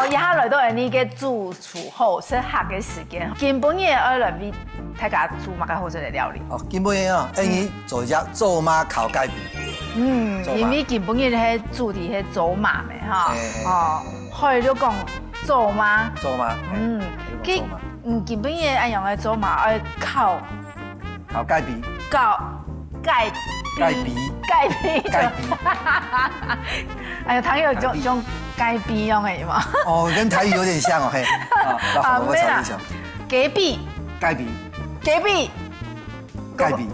一下来到你嘅煮厨后适合嘅时间，基本嘅二来为大家煮嘛较好食嘅料理。哦，基本嘢哦，你做一只做马烤芥皮。因为基本嘅迄煮啲迄做马嘅哈，哦，可以就讲做马。做马。佢基本嘅按用嘅做马要烤芥皮。芥皮。哎呀，汤有种芥皮用嘅嘛。哦，跟台语有点像哦，嘿。啊，我查一下。芥皮。芥皮。芥皮。芥皮。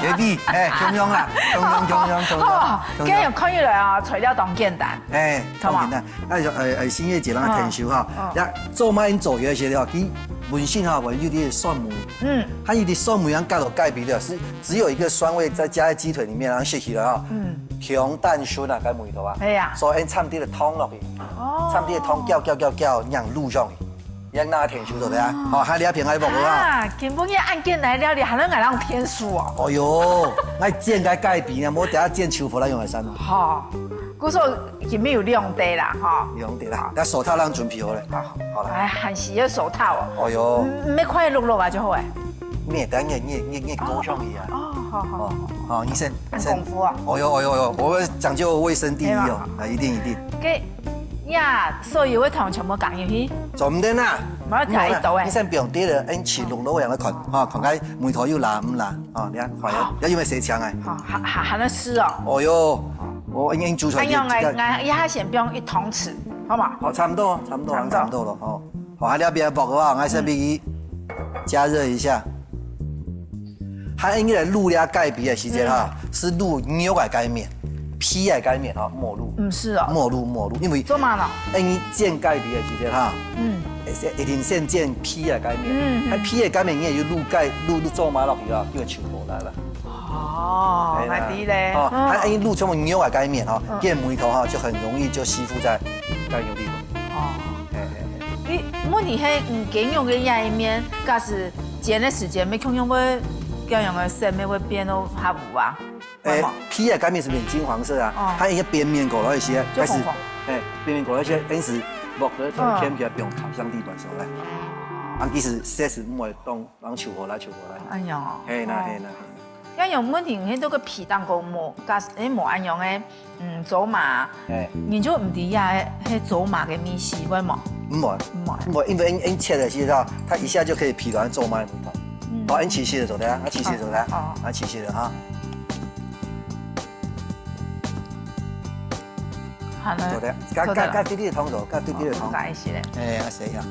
芥皮，哎，中庸啦，中庸。今日看起来啊，材料当简单。哎，当简单。那就新月姐让他填修哈，呀，做马因做嘢些了，佢本身哈，我有啲蒜梅，它有啲蒜梅样加到芥皮的，是只有一个酸味，再加在鸡腿里面，然后吃起来哈，香淡酸啊，cái mùi頭啊，係啊，所以摻啲嘅湯落去，摻啲嘅湯攪，讓滷上去。讓大家填數到的啊！好，還你一片海薄嘅啊！根本嘅按鍵來料理，還能讓填數哦。哦喲，我煎個芥皮呢，冇等下煎秋腐來用來生。好，嗰時候前面有兩地啦，哈。兩地啦，但手套讓準備好咧。好啦。哎，還是要手套哦。哦喲。唔咩快碌啊就好誒。咩？等你勾上去啊。哦，好，你先。功夫啊。哦喲，我講究衛生第一哦，啊，一定。呀，所以我同全部講入去。做唔得啦，唔好睇到誒。你先不用跌了，按起龍攞樣嚟看，哈，看解梅頭要辣唔辣，哦，你睇，快要因為蛇槍誒。好，還能濕哦。哦喲，我已經煮出嚟。我一下先不用1湯匙，好嘛？好，差不多了，哦。好，還要邊薄嘅話，我先俾加熱一下。它應該滷啲芥皮嘅時間哈，是滷牛嘅芥面。皮嘅芥面哈，莫滷。唔是哦。莫滷，因為做嘛呢？你煎芥皮嘅時間哈，一定先煎皮嘅芥面。喺皮嘅芥面，你也要滷做馬落去啊，叫佢全部來啦。哦，係啲咧。哦，它你滷成牛嘅芥面哈，跟梅頭哈就很容易就吸附在芥油裏頭。哦。你問題係煎用嘅一面，假是煎嘅時間，咪可能會咁樣嘅色咪會變到下糊啊。皮嘅芥面是變金黃色啊，它一個邊面過來一些，開始，邊面過來一些，因此薄的從偏皮不用烤上地板上來，啊，其實色是唔會動，讓球火來。哎呀，係啦。一樣問題，你都個皮當個磨，假使你磨按用嘅，走馬，你就唔知呀，係走馬嘅米絲會冇？唔會，因為你切的時候，它一下就可以皮到走馬的味道。好，你起勢的走的啊，起勢走的啊，起勢的哈。做得，加啲嘅湯做，加啲嘅湯。加一些咧。哎，死呀！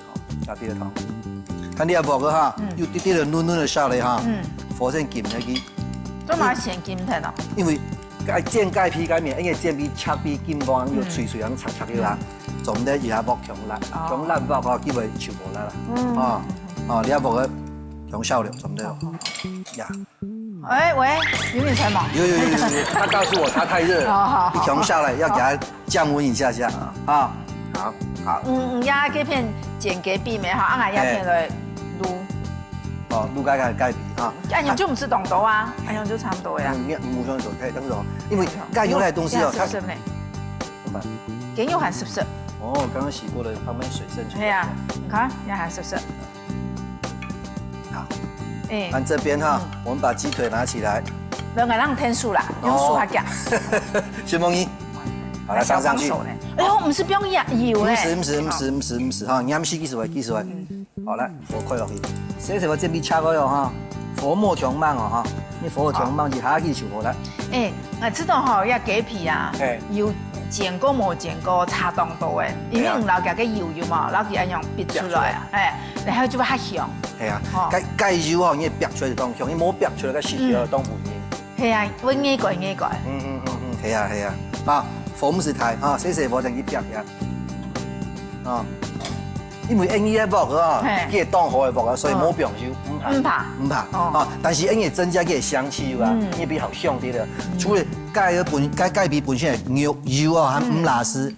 好，加啲嘅湯。看你阿薄嘅哈，有啲啲嘅嫩嫩嘅下嚟哈。火先撳一啲。做嘛先撳睇咯？因為煎芥皮芥面，因為煎比切比撳光要脆脆咁擦嘅啦。做唔得而下薄強辣薄嘅基本全部嚟啦。哦，你阿薄嘅強燒料，做唔得呀。哎喂，有點菜嗎？有，他告訴我他太熱了，一調下來要給它降溫一下啊。好。壓幾片煎芥皮咪好，壓片來滷。哦，滷芥皮哈。按樣就唔是凍豆啊，按樣就差唔多呀。唔想做，可以等咗，因為芥油類東西哦，它濕呢？芥油還濕濕。哦，剛剛洗過的旁邊水滲出來。係啊，你看，也還濕濕。看這邊哈，我們把雞腿拿起來，兩個人添數啦，用數下夾。小夢姨，好來放上去。哎呦，唔是不用油咧。唔是哈，啱先幾時位？好來，火開落去，寫成個煎餅叉嗰樣哈，火莫強猛哦哈，你火強猛就下幾條火啦。我知道哈，要芥皮啊，要煎過冇煎過差當多嘅，因為唔留夾嘅油嘛，留佢一樣逼出來啊，然後就會較香。係啊，芥油哦，你逼出來就當香，你冇逼出來個時條當回味。係啊，會硬過。係啊，啊，火唔是太啊，細火就去逼呀。啊，因為因為薄啊，佢當好嘅薄啊，所以冇變油。唔怕啊，但是因為增加佢嘅香氣啊，你比較香啲啦。除了芥皮本身係油啊，還唔辣絲，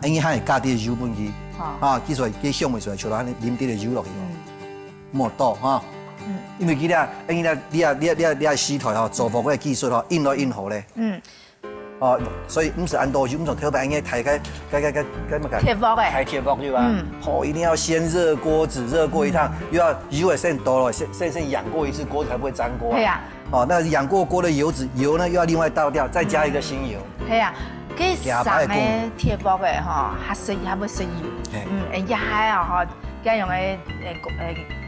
因為係加啲油本去，啊，其實佢香味出來，除咗淋啲嘅油落去。莫多哈，因為佢哋，你洗台吼，做薄嘅技術吼，印好咧。哦，所以不是按多油，不是特别应该抬开么个？铁锅诶，抬铁锅对吧？哦，一定要先热锅子，热过一趟，又要油也先多了，先养过一次，锅子才不会粘锅。对呀。哦，那养过锅的油呢又要另外倒掉，再加一个新油。对呀。佢上个铁锅嘅吼，还要食油。一海啊吼，佢用嘅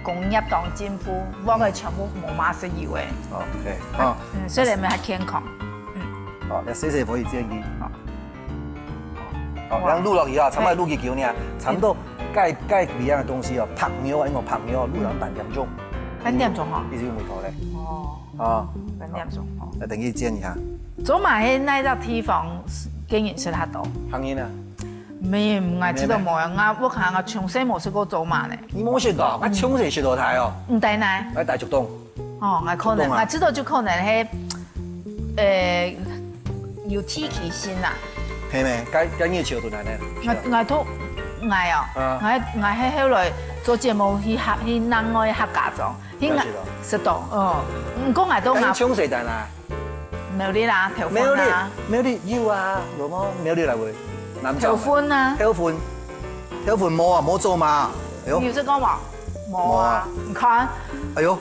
工业當政府，我嘅全部冇馬食油嘅。哦，對，哦，所以你咪係健康。哦，那謝可以建議。哦，咁錄落去啊，差唔多錄幾久呢？差唔多蓋幾樣嘅東西哦，拍苗因為拍苗錄兩半點鐘。半點鐘哦。呢啲梅頭咧。哦。半點鐘哦。那等於煎一下。走馬喺那個地方經營食得多。行業啊？唔係知道冇啊！我看我從細冇食過走馬咧。你冇食過？我從細食到大哦。唔大呢？喺大竹東。哦，我可能我知道就可能係有天氣先啦。係咪？今日潮到哪呢？我都我哦，我喺後來做節目去南外客家莊，去食到哦。唔講我都我。從細大啦。苗栗啦，條歡啦。苗栗有啊，有冇苗栗來回？條歡啊。條歡冇啊，冇做馬。有識講話？冇啊，唔看。哎呦，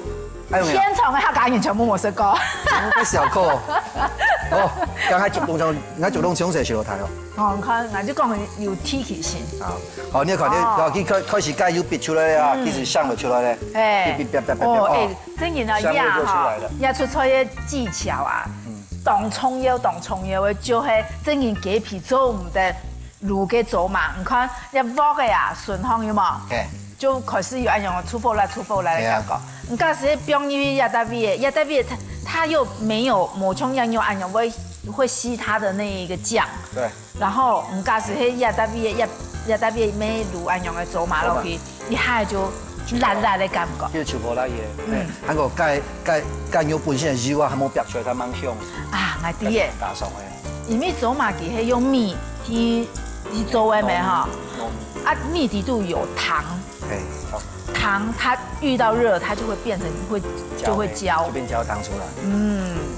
天長嘅客家人全部冇食過。太小口哦，剛才主動從細食到大哦。哦，唔看，我就講有天氣先。好，你看你開始介有別出來啊，其實想唔出來咧。哦，真然啊呀出菜嘅技巧啊。當蔥油嘅就係真然幾皮做唔得滷嘅做嘛，唔看一鍋嘅啊順香有冇？就開始有按樣出貨來嘅感覺。唔假使標於亞達味，它又沒有抹蔥樣用按樣會吸它的那一個醬。對。然後唔假使係亞達味咩滷按樣嘅做嘛落去，一下就辣嘅感覺。叫潮婆辣嘢，韓國介有本身嘅油啊，係冇逼出來，它蠻香。啊，我知嘅。打爽嘅。因為走馬佢係用米去做嘅咩哈？啊，米底度有糖。糖它遇到熱，它就會變成就會焦，就變焦糖出來。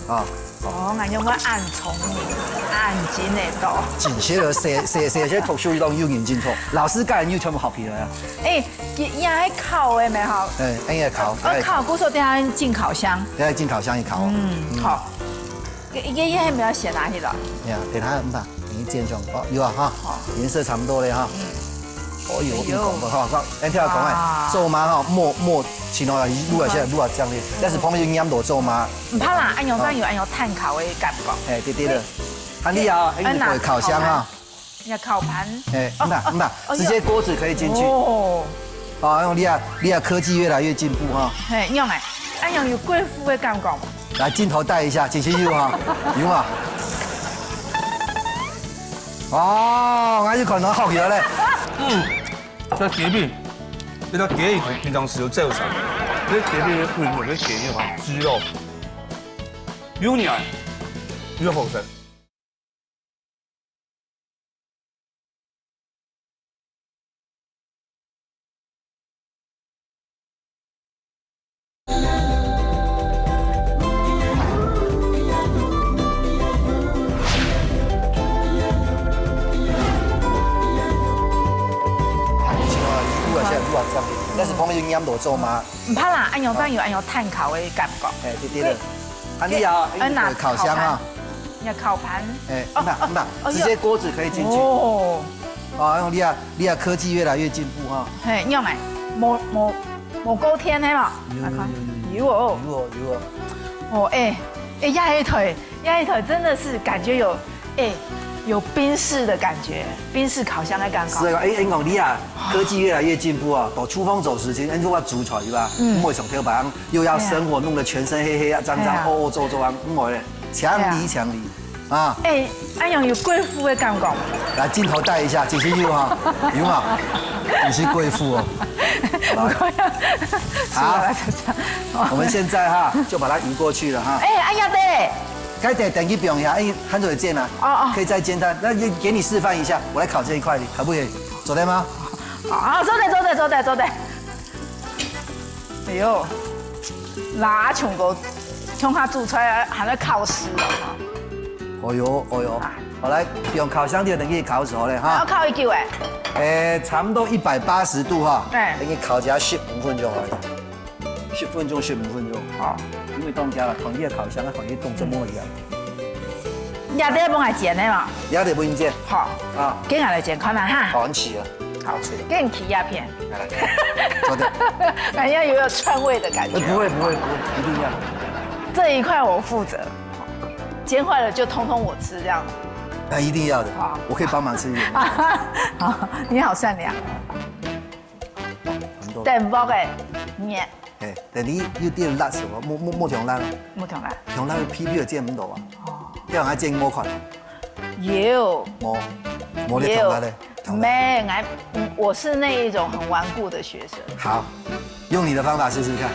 哦，我用個按聰明，按緊嚟到。緊些了，寫讀書當要認真讀，老師教人要全部學起來啊。也係烤嘅咩哈？也烤。烤，古時候等下進烤箱。等下進烤箱一烤。好。也係沒有寫哪去了？呀，等下唔怕，你煎上哦，有啊哈，顏色差唔多咧哈。哦有講過哈，你聽我講誒，做馬哈莫前頭滷下醬咧，但是旁邊有醃到做馬。唔怕啦，按用炭烤嘅感覺。對對的，啊你啊，會烤箱哈。要烤盤。唔怕，直接鍋子可以進去。哦。啊，用你啊科技越來越進步哈。用按用有貴婦嘅感覺。來鏡頭帶一下，進去油哈，油啊。哦，我要看到學起來咧。這雞髀，你睇雞翼平常時都照上，你雞髀嘅骨頭，你雞翼話豬肉，有黏，有好食。但是旁邊有醃到做嘛？唔怕啦，按用炭烤嘅感覺。對的。啊你啊，會烤箱啊？要烤盤。唔怕，直接鍋子可以進去。哦。啊，用你啊科技越來越進步哈。用誒，冇高天係嘛？有哦。哦壓一腿真的是感覺有賓士的感覺，賓士烤箱的感覺。是啊，你啊，科技越來越進步啊，到廚房做事情，你話煮菜對吧？唔會從頭白，又要生火，弄得全身黑黑啊，髒做啊，唔會咧，強力啊！按樣有貴婦的感覺。來鏡頭帶一下，繼續油哈，油嘛，你是貴婦哦。好，我們現在哈就把它移過去了哈。哎呀對。該得等一表一下，很久煎了，可以再煎它。那給你示範一下，我來烤這一塊，可不可以？做得嗎？做得。哎呦，哪從他煮出來還在烤濕了哈。哦哟，好来，用烤箱就等于烤熟了哈。要烤一久哎。差不多180度哈。哎。等于烤只15分钟而已。10分钟，15分钟。好。因为当家了，放啲烤箱啊，放啲动作模一样。也得帮我剪的嘛。也得帮你剪。好。啊。给俺来剪，看看哈。好吃啊。好吃的。给你提鸦片。来，做的。感觉有串味的感觉。不会，一定要。这一块我负责。煎坏了就通通我吃这样。那一定要的。好，我可以帮忙吃一点。好，你好善良。蛋包嘅面。但你有啲辣是冇冇條辣咯？冇條辣。條辣偏偏就煎唔到啊！因為我煎冇款。有。冇啲條辣咧。沒，我是那一種很頑固的學生。好，用你的方法試試看。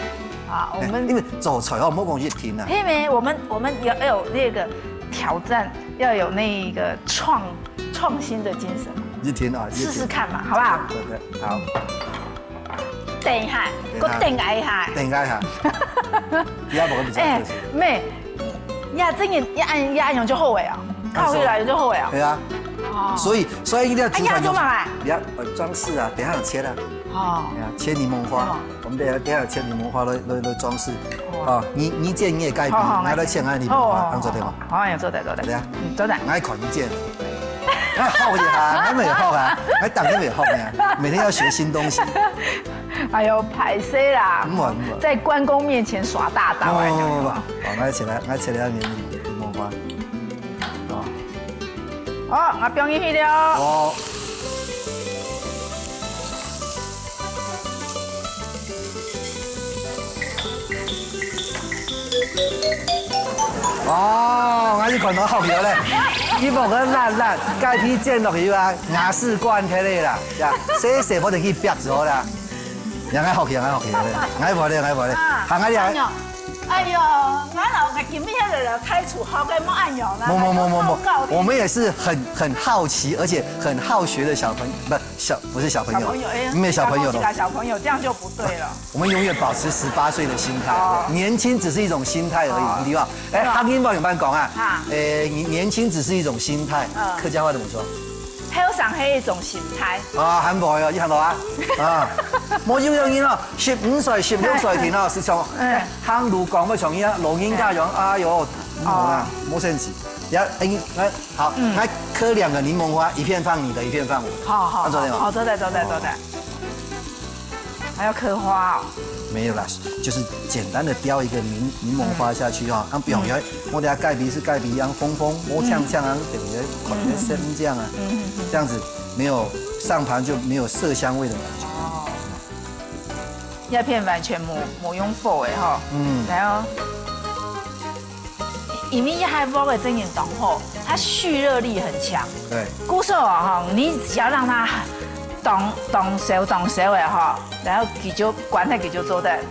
好，我們因為做菜哦，冇講熱天啊。因為我們要有那個挑戰，要有那個創新的精神。熱天啊，試試看嘛，好不好？好。等一下，我等一下。等一下。你要冇比較。咩？呀，真嘅一按用就後尾啊，靠起來就後尾啊。對啊。所以一定要煮飯。做嘛？不要裝飾啊，等下有切啦。哦。切檸檬花，我們等下切檸檬花來裝飾。哦，你煎你也改變，我來切俺檸檬花，咁做得嘛？好，要做得。對啊，做得。我看你煎。我學一下，我未學啊，我當然未學呢，每天要學新東西。哎呦，歹勢啦！在關公面前耍大刀。好，我切來檸檬花。好，我放進去了。哦。哦，我呢看到學咗咧，呢部嗰辣，雞皮煎落去啊，牙絲關起嚟啦，洗我就去煸咗啦。人家學起，我話咧，行下啲。哎呦，俺老我今天的開廚好嘅冇按鈕啦。冇，我們也是很好奇，而且很好學的小朋友，不是小朋友，沒有小朋友的。小朋友這樣就不對了。我們永遠保持18歲的心態，年輕只是一種心態而已，你知道？哈金寶有辦講啊？年輕只是一種心態，客家話怎麼說？好上係一種心態。啊，很唔係哦，你睇到啊？冇要人哦，15歲、16歲田哦，是從行路講乜從依啊，老人家講，哎呦，冇sense。好，來磕2個檸檬花，一片放你的，一片放我。好，走的。還要刻花哦？沒有啦，就是簡單的雕一個檸檬花下去哦，不用，我等下蓋鼻是蓋鼻一樣風，我嗆啊，對不對？款的生這樣啊，這樣子沒有上盤就沒有色香味的感覺。哦，鴉片完全冇用火的哈，然後因為鴉片的真言懂後，它蓄熱力很強。對，故說哈，你只要讓它凍熟的哈，然後佢就關係佢就做得嘞。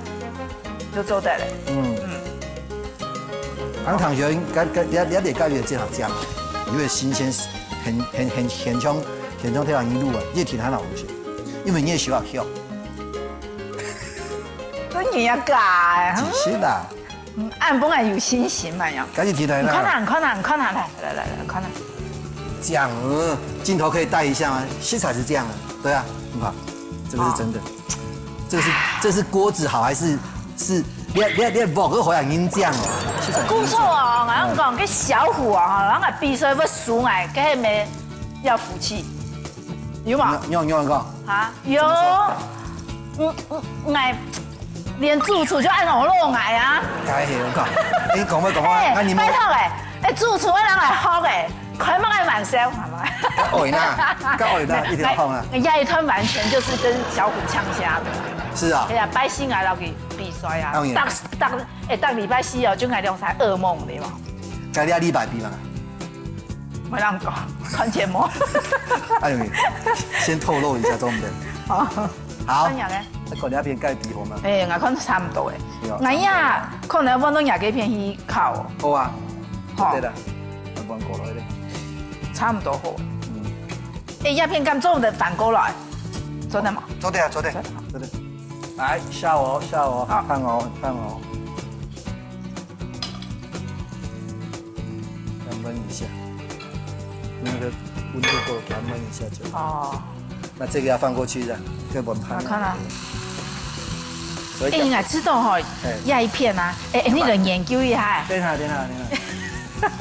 俺同學一點介意最好醬，因為新鮮，很香太陽一路啊，熱天很好食，因為你也需要挑。真嘢假誒？是的。按本來有新型嘛樣。趕緊提來啦！看來，看。醬，鏡頭可以帶一下嗎？食材是這樣的，對啊，你看，這個是真的，這是鍋子好還是你먹個好像銀醬哦？古錯哦，我講個小虎啊，人家必須要輸愛，佢係咪要福氣？有嗎？有個啊有，愛連主廚就按我落愛啊！該係我講，你講乜？你拜託誒，主廚我人來學誒。快慢愛晚燒，係咪？愛那，一條紅啊！鴨一吞完全就是跟小虎嗆蝦的。是啊。哎呀，拜四愛落去比賽啊！當禮拜四哦，就愛兩場噩夢對嘛？該你禮拜比嘛？我讓講，看節目。哎呦，先透露一下重點。好。怎樣咧？你講你那邊蓋比好嗎？我看差唔多誒。我呀，可能放到廿幾片去烤。好啊。好。對的。我放過來咧。差唔多好。鴉片咁做的反過來，做得嗎？做得。來，下我，看我。2分以下，那个温度够慢慢一下就好。哦。那这个要放过去的，这个盘。看了。哎，你知道哈，压一片啊，哎，你能研究一下。等下。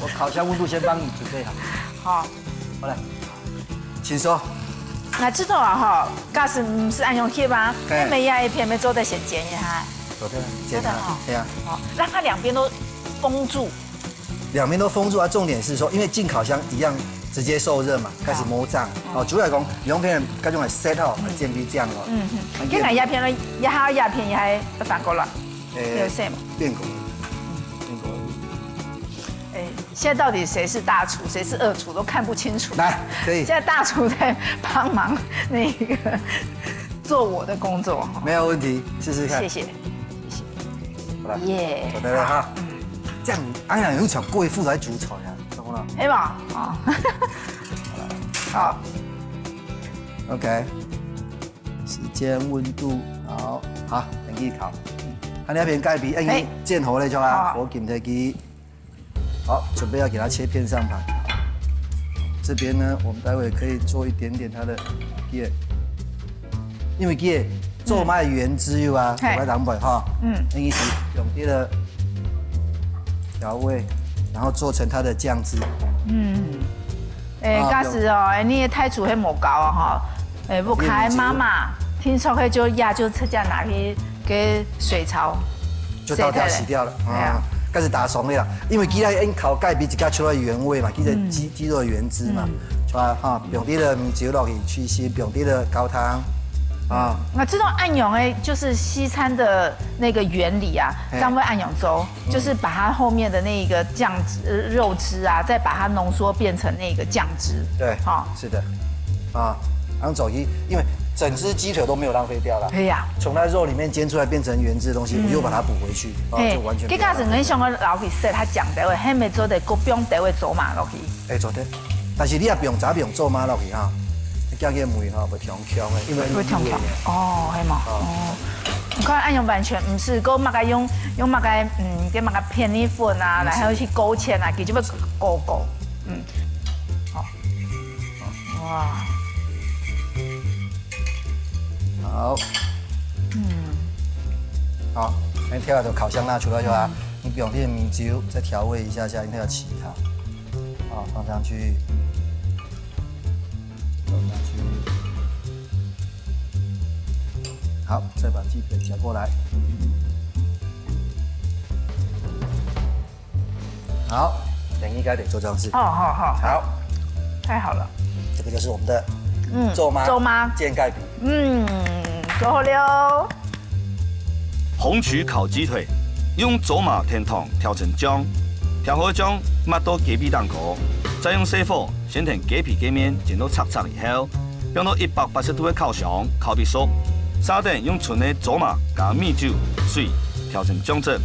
我烤箱温度先帮你准备好。好。好来，请说。那知道啊哈，假使不是按用铁吧，你每压一片，没做的先煎一下。煎它，对呀。好，让它两边都封住。两边都封住啊！重点是说，因为进烤箱一样直接受热嘛，开始磨胀。哦，主要讲用片各种来 set 好，煎比这样咯。跟来压片了，压好压片也还反过来。有谁嘛？变过。现在到底谁是大厨，谁是二厨都看不清楚。来，可以。现在大厨在帮忙那个做我的工作。没有问题，试试看。谢谢。好了，耶，走了哈。这样安阳有炒贵妇来煮炒呀，懂了？哎嘛，好。OK， 时间、温度，好，等佢烤。那边盖皮，哎，煎好了就啊，火紧在机。好，准备要给它切片上盘。这边呢，我们待会可以做一点点它的叶，因为叶做卖原汁油啊，做卖蛋白哈，那意思用啲的调味，然后做成它的酱汁。假使哦，你的太煮迄无够啊哈，不开妈妈，听说迄就鸭就直接拿去给水槽，就倒掉洗掉了。开始打熟了，因为鸡仔因烤盖比自家出来原味嘛，鸡仔鸡肉的原汁嘛，出来哈，用啲的米酒落去去腥，用啲的高汤啊。那这种暗涌就是西餐的那个原理啊，张威暗涌粥就是把它后面的那个酱汁肉汁啊，再把它浓缩变成那个酱汁。对，是的，然后走鸡，因为整只鸡腿都没有浪费掉了。对呀，从它肉里面煎出来变成原汁的东西，我又把它补回去，就完全。这假是你像我老去说，他讲的话，还没做的，搁不用得会做嘛落去。做的，但是你也不用不用做嘛落去哈，你叫个梅哈不香香的，因为会香香。系嘛？你看暗用完全不是，搁嘛个用嘛个跟嘛个片米粉啊，然后去勾芡啊，给就要勾。好，哇。好，好，那跳到烤箱拿出来就啊，你用点米酒再调味一下，一定要起它，放上去，好，再把鸡腿夹过来，好，等一该得做这样子，好，太好了，这个就是我们的粥妈煎盖饼。做好了。红曲烤鸡腿，用走马甜糖调成浆，调好浆抹到鸡皮蛋糕，再用细火先填鸡皮鸡面煎到脆脆以后，放到180度的烤箱烤皮熟。沙丁用纯的走马加米酒、水调成酱汁，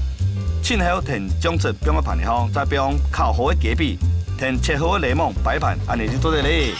切好填酱汁放到盘里后，再放烤好的鸡皮，填切好的柠檬摆盘，安尼就做得嘞。